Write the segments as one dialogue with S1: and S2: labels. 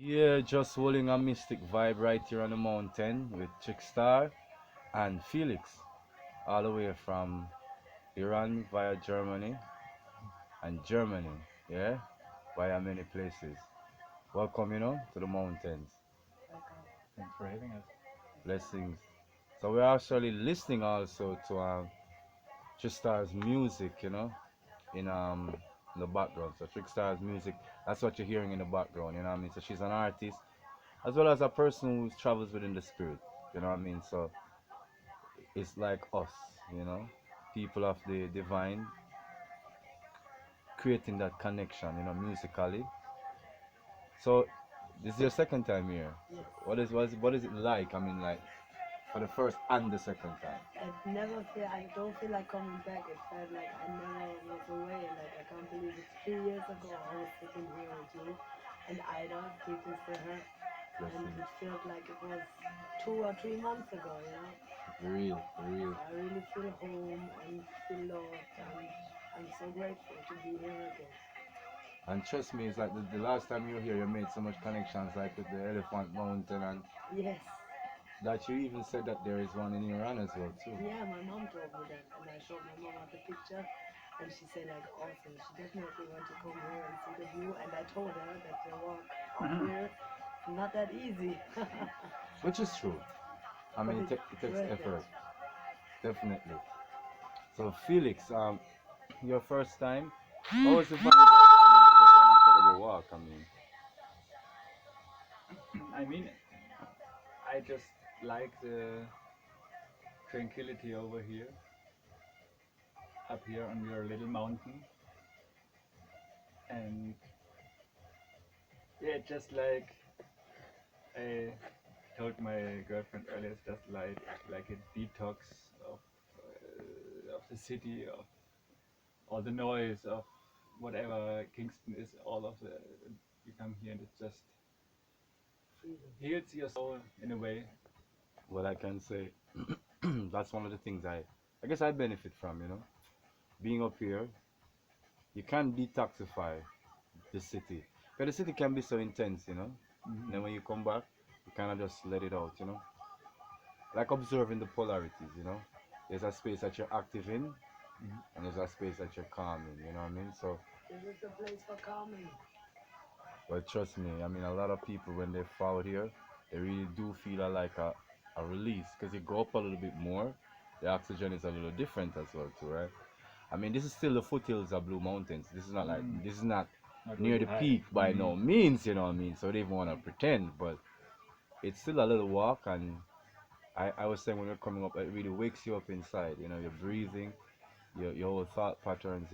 S1: Yeah, just holding a mystic vibe right here on the mountain with Chickstar and Felix, all the way from Iran via Germany and Germany, yeah, via many places. Welcome, to the mountains.
S2: Thanks for having us.
S1: Blessings. So we're actually listening also to Chickstar's music, in the background. So Chickstar's music, that's what you're hearing in the background, you know what I mean? So she's an artist as well as a person who travels within the spirit, you know what I mean? So it's like us, you know, people of the divine, creating that connection, musically. So this is your second time here.
S3: Yes.
S1: What is it like? I mean, like for the first and the second time.
S3: I don't feel like coming back. It felt like I never was away. Like I can't believe it's 3 years ago I was sitting here with you and Ida, greetings to her. And
S1: Blessings.
S3: it felt like it was 2 or 3 months ago,
S1: For real, for real.
S3: So I really feel home and feel loved and I'm so grateful to be here again.
S1: And trust me, it's like the last time you were here, you made so much connections, like with the Elephant Mountain, and
S3: Yes.
S1: that you even said that there is one in Iran as well too.
S3: Yeah, my mom told me that and I showed my mom the picture and she said like awesome. She definitely want to come here and see the view and I told her that the walk up here is not that easy.
S1: Which is true. I
S3: But
S1: mean,
S3: it's
S1: it takes
S3: worth it.
S1: effort, definitely. So Felix, your first time, what was the vibe like? I mean, it was an incredible walk. I mean,
S2: I mean, I just like the tranquility over here, up here on your little mountain, and yeah, just like I told my girlfriend earlier, it's just like a detox of the city, of all the noise, of whatever Kingston is, all of the you come here and it just
S3: Freedom.
S2: heals your soul in a way.
S1: what I can say, that's one of the things I guess I benefit from. Being up here, you can detoxify the city. But the city can be so intense. And
S2: Hmm.
S1: then when you come back, you kind of just let it out. Like observing the polarities. There's a space that you're active in,
S2: Hmm.
S1: and there's a space that you're calm in. You know what I mean? So,
S3: This is the place for calming.
S1: but trust me, I mean, a lot of people when they fall here, they really do feel like a release because you go up a little bit more. The oxygen is a little different as well too, right? I mean, this is still the foothills of Blue Mountains.
S2: Mm.
S1: This is not
S2: Not
S1: near
S2: really
S1: the
S2: high.
S1: peak by
S2: Hmm.
S1: no means. You know what I mean? So they even want to pretend, but it's still a little walk. And I was saying when you're coming up, it really wakes you up inside. Your breathing, your whole thought patterns.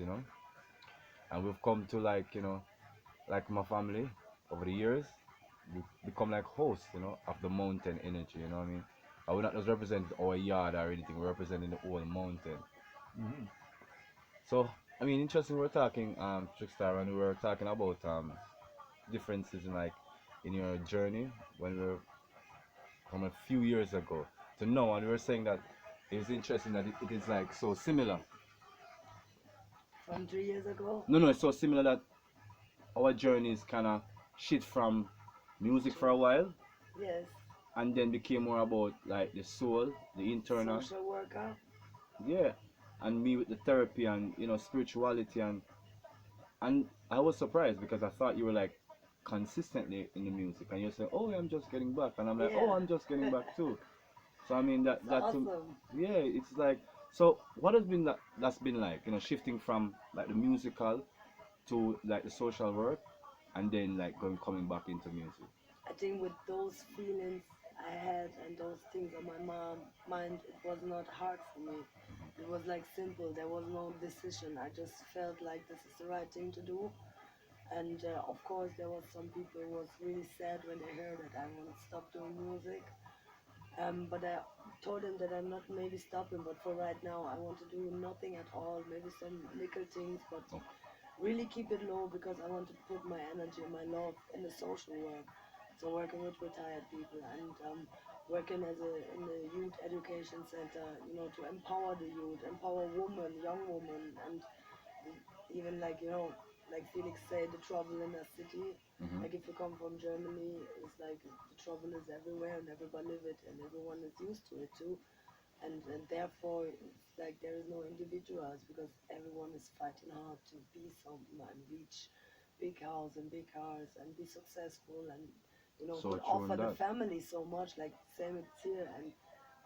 S1: And we've come to like my family over the years, we become like hosts, of the mountain energy. You know what I mean? I will not just represent our yard or anything. We're representing the whole mountain.
S2: Hmm.
S1: So, I mean, interesting. We're talking Trickstar, and we were talking about differences in your journey when we were from a few years ago to now, and we were saying that it was interesting that it is like so similar.
S3: From 3 years ago?
S1: No, no, it's so similar that our journeys kind of shift from music for a while,
S3: Yes.
S1: and then became more about like the soul, the internal,
S3: Social worker.
S1: yeah, and me with the therapy and spirituality and I was surprised because I thought you were like consistently in the music, and you're saying, "Oh, I'm just getting back," and I'm like, "Oh,
S3: Yeah.
S1: I'm just getting back too." So I mean
S3: It's
S1: that to
S3: awesome.
S1: yeah, it's like so. What has been that's been like shifting from like the musical to like the social work, and then like going coming back into music.
S3: I think with those feelings I had and those things on my mind, it was not hard for me. It was like simple. There was no decision. I just felt like this is the right thing to do. And of course, there was some people who was really sad when they heard that I want to stop doing music. But I told them that I'm not maybe stopping, but for right now, I want to do nothing at all. Maybe some little things, but
S1: Oh,
S3: really keep it low because I want to put my energy and my love in the social work. So working with retired people and working in the youth education center, to empower the youth, empower women, young women, and even like like Felix said, the trouble in the city.
S1: Mm-hmm.
S3: Like if you come from Germany, it's like the trouble is everywhere and everybody live it and everyone is used to it too. And therefore it's like there is no individuals because everyone is fighting hard to be something and reach big house and big cars and be successful and
S1: So
S3: could
S1: true
S3: offer
S1: on
S3: the
S1: that.
S3: family so much like same it's here. And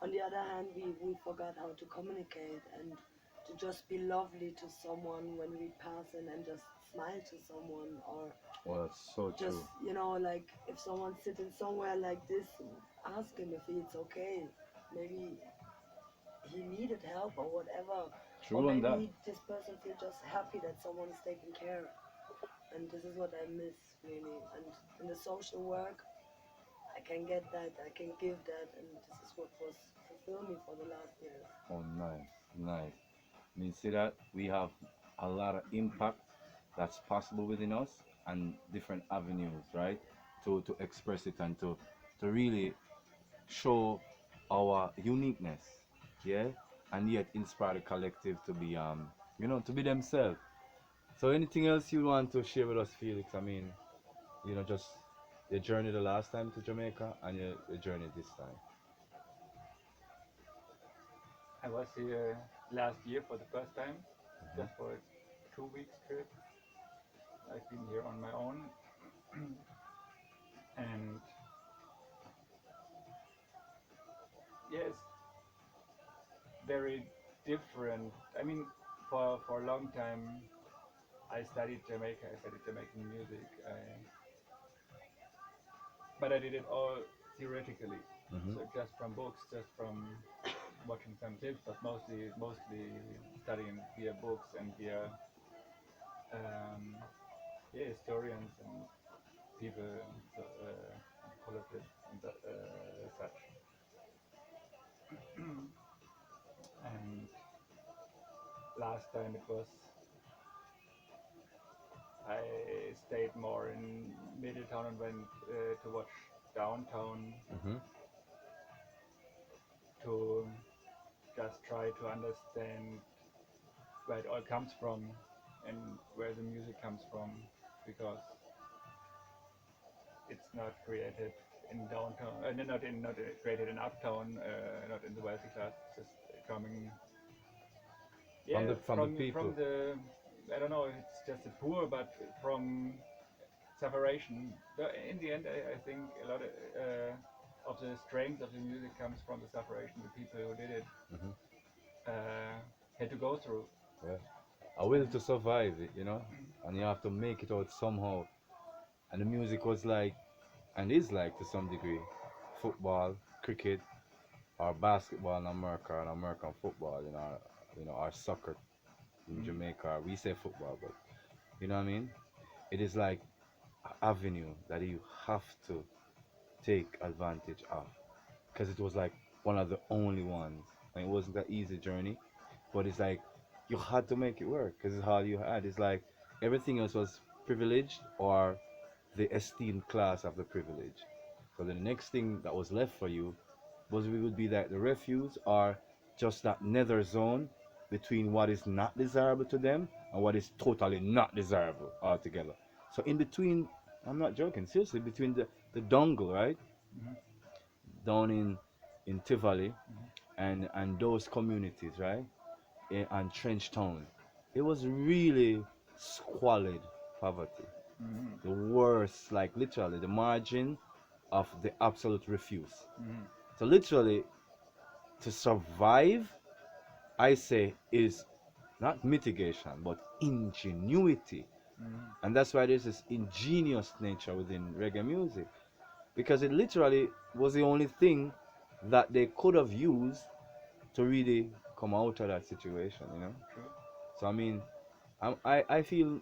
S3: on the other hand, we forgot how to communicate and to just be lovely to someone when we pass and just smile to someone, or
S1: Well, that's so
S3: just
S1: true.
S3: like if someone's sitting somewhere like this, ask him if it's okay. Maybe he needed help or whatever, or
S1: True on that.
S3: maybe this person feel just happy that someone is taking care. And this is what I miss really. And in the social work, I can get that, I can give that, and this is what was fulfill me for the last years.
S1: Oh, nice, nice. I mean, see that we have a lot of impact that's possible within us and different avenues, right? To express it and to really show our uniqueness, yeah, and yet inspire the collective to be to be themselves. So anything else you want to share with us, Felix? I mean, just your journey the last time to Jamaica and your journey this time.
S2: I was here last year for the first time,
S1: Hmm.
S2: just for a 2 weeks trip. I've been here on my own, and yes, very different. I mean, for a long time, I studied Jamaica. I studied Jamaican music. But I did it all theoretically,
S1: Hmm.
S2: so just from books, just from watching some clips, but mostly studying via books and via um, yeah, historians and people, so, anthropologists and such. And last time it was I stayed more in Middletown and went to watch downtown
S1: Hmm.
S2: to just try to understand where it all comes from and where the music comes from, because it's not created in downtown, not created in uptown, not in the wealthy class. It's just coming,
S1: From
S2: yeah,
S1: the people.
S2: from the, I don't know, it's just the poor, but from separation. In the end, I think a lot of the strength of the music comes from the separation. The people who did it
S1: Hmm.
S2: uh, had to go through.
S1: Yeah. A will
S2: And
S1: to survive it, and you have to make it out somehow. And the music was like, and is like to some degree, football, cricket, or basketball in America, and American football, or soccer in
S2: mm,
S1: Jamaica. We say football, but you know what I mean. It is like an avenue that you have to take advantage of, because it was like one of the only ones, and it wasn't an easy journey, but it's like you had to make it work because it's all you had. It's like everything else was privileged or the esteemed class of the privilege. So the next thing that was left for you was we would be like the refuse or just that nether zone between what is not desirable to them and what is totally not desirable altogether. So in between, I'm not joking, seriously, between the dongle, right?
S2: mhm,
S1: Down in Tivoli
S2: mhm,
S1: and those communities, right? And Trench Town. It was really squalid poverty.
S2: mhm,
S1: The worst, like literally the margin of the absolute refuse.
S2: mhm,
S1: So literally to survive, I say is not mitigation but ingenuity.
S2: mhm.
S1: And that's why there's this ingenious nature within reggae music. Because it literally was the only thing that they could have used to really come out of that situation.
S2: True.
S1: So I mean, I feel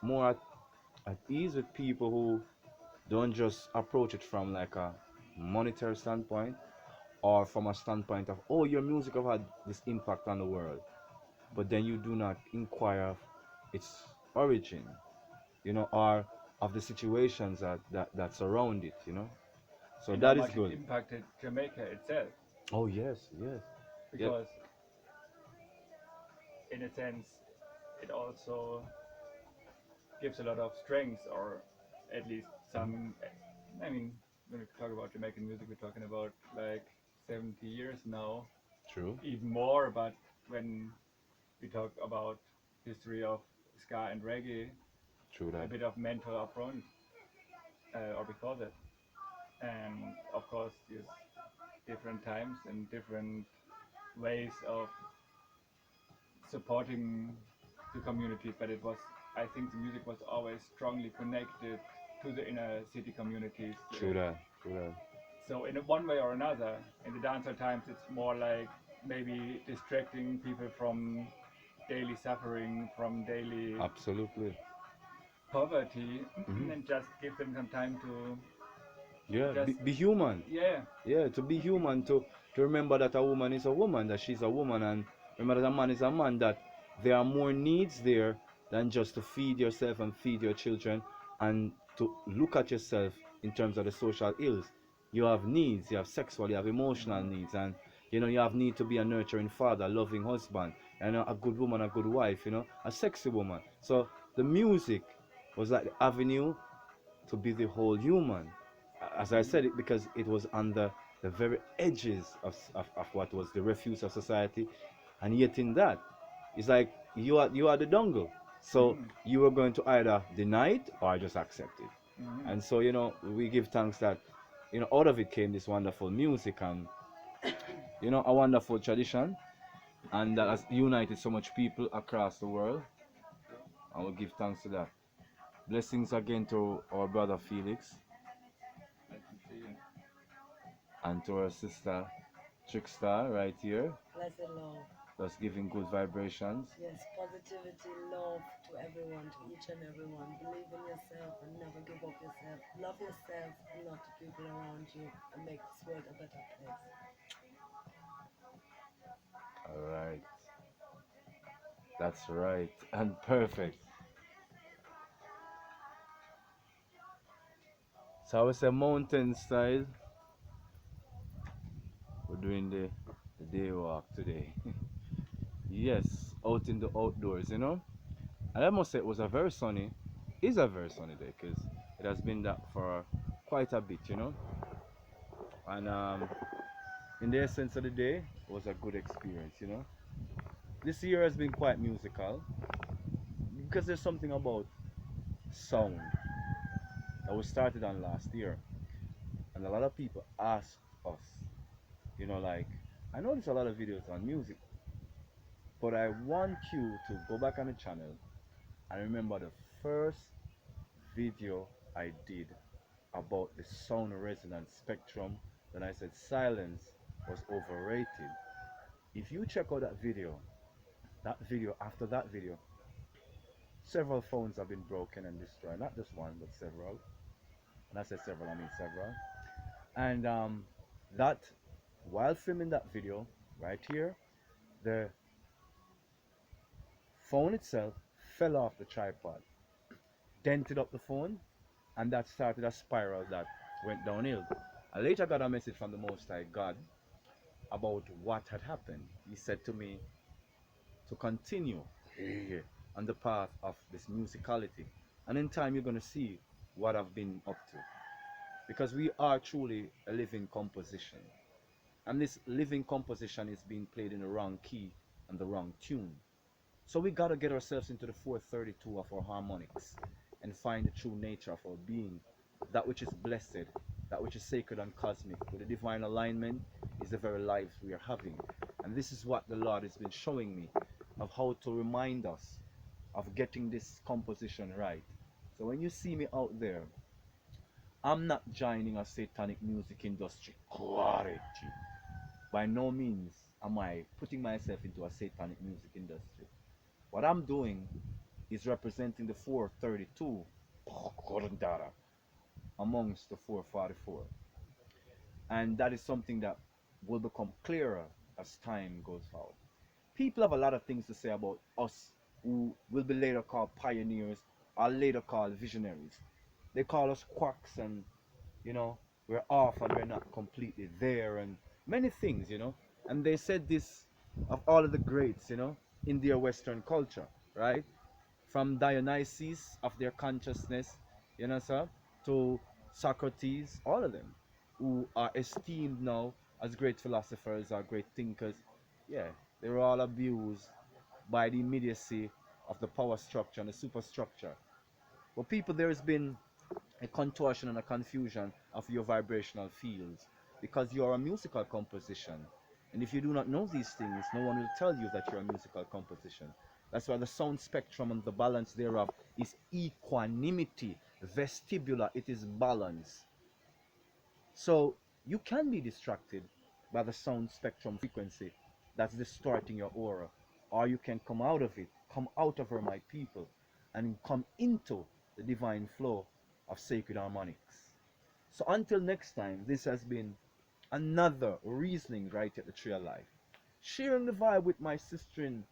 S1: more at ease with people who don't just approach it from like a monetary standpoint or from a standpoint of, oh, your music have had this impact on the world, but then you do not inquire of its origin, or of the situations that surround it. So
S2: And how
S1: that is
S2: much it
S1: good.
S2: impacted Jamaica itself,
S1: Oh yes, yes. Yep.
S2: because in a sense, it also gives a lot of strength, or at least some. I mean, when we talk about Jamaican music, we're talking about like 70 years now,
S1: True.
S2: even more. But when we talk about history of ska and reggae,
S1: True
S2: a
S1: that.
S2: bit of mental upfront or before that, and of course, there's different times and different ways of supporting the community, but it was, I think the music was always strongly connected to the inner city communities.
S1: True that. True that.
S2: So in one way or another, in the dancehall times, it's more like maybe distracting people from daily suffering, from daily
S1: Absolutely.
S2: poverty,
S1: Hmm.
S2: and just give them some time to
S1: Yeah.
S2: just,
S1: Be human.
S2: yeah,
S1: Yeah. To be human. To remember that a woman is a woman. That she's a woman, and remember that a man is a man. That there are more needs there than just to feed yourself and feed your children, and to look at yourself in terms of the social ills. You have needs. You have sexual. You have emotional
S2: mhm,
S1: needs, and you have need to be a nurturing father, a loving husband, and a good woman, a good wife. A sexy woman. So the music was like the avenue to be the whole human. As I said,
S2: mhm,
S1: it because it was on the very edges of what was the refuse of society, and yet in that, it's like you are the dongle. So
S2: mhm,
S1: you were going to either deny it or just accept it.
S2: mhm.
S1: And so we give thanks that out of it came this wonderful music and a wonderful tradition, and that has united so much people across the world.
S2: True.
S1: And we give thanks to that. Blessings again to our brother Felix
S2: Let me see.
S1: and to our sister Trickstar right here.
S3: Blessed love.
S1: That's giving good vibrations.
S3: Yes, positivity, love to everyone, to each and everyone. Believe in yourself and never give up yourself. Love yourself and love the people around you and make this world a better place.
S1: All right. That's right. And perfect. So I would say mountain style. We're doing the day walk today. Yes, out in the outdoors. And I must say it was a very sunny, is a very sunny day because it has been that for quite a bit. And in the essence of the day, it was a good experience. This year has been quite musical because there's something about sound that was started on last year. And a lot of people asked us, like, I noticed a lot of videos on music, but I want you to go back on the channel and remember the first video I did about the sound resonance spectrum. Then I said silence was overrated. If you check out that video, after that video, several phones have been broken and destroyed. Not just one, but several. And I said several, I mean several. And that, while filming that video, right here, the phone itself fell off the tripod, dented up the phone, and that started a spiral that went downhill. I later got a message from the Most High God about what had happened. He said to me to continue on the path of this musicality. And in time, you're going to see what I've been up to. Because we are truly a living composition. And this living composition is being played in the wrong key and the wrong tune. So we got to get ourselves into the 432 of our harmonics and find the true nature of our being. That which is blessed, that which is sacred and cosmic, with the divine alignment is the very life we are having. And this is what the Lord has been showing me of how to remind us of getting this composition right. So when you see me out there, I'm not joining a satanic music industry. Clarity. By no means am I putting myself into a satanic music industry. What I'm doing is representing the 432 amongst the 444. And that is something that will become clearer as time goes forward. People have a lot of things to say about us who will be later called pioneers or later called visionaries. They call us quacks and, you know, we're off and we're not completely there and many things. And they said this of all of the greats, in their Western culture, right? from Dionysus of their consciousness, you know, sir, to Socrates, all of them, who are esteemed now as great philosophers or great thinkers, yeah, they were all abused by the immediacy of the power structure and the superstructure. But people, there has been a contortion and a confusion of your vibrational fields because you are a musical composition. And if you do not know these things, no one will tell you that you're a musical composition. That's why the sound spectrum and the balance thereof is equanimity, vestibular, it is balance. So you can be distracted by the sound spectrum frequency that's distorting your aura, or you can come out of her, my people, and come into the divine flow of sacred harmonics. So until next time, this has been another reasoning right at the tree of life, sharing the vibe with my sister in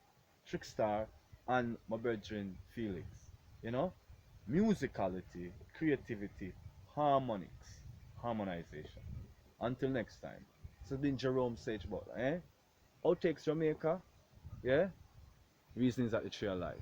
S1: Trickstar and my brethren Felix. You know, musicality, creativity, harmonics, harmonization. Until next time, this has been Jerome Sage Butler, eh? Outtakes Jamaica, yeah? Reasonings at the tree of life.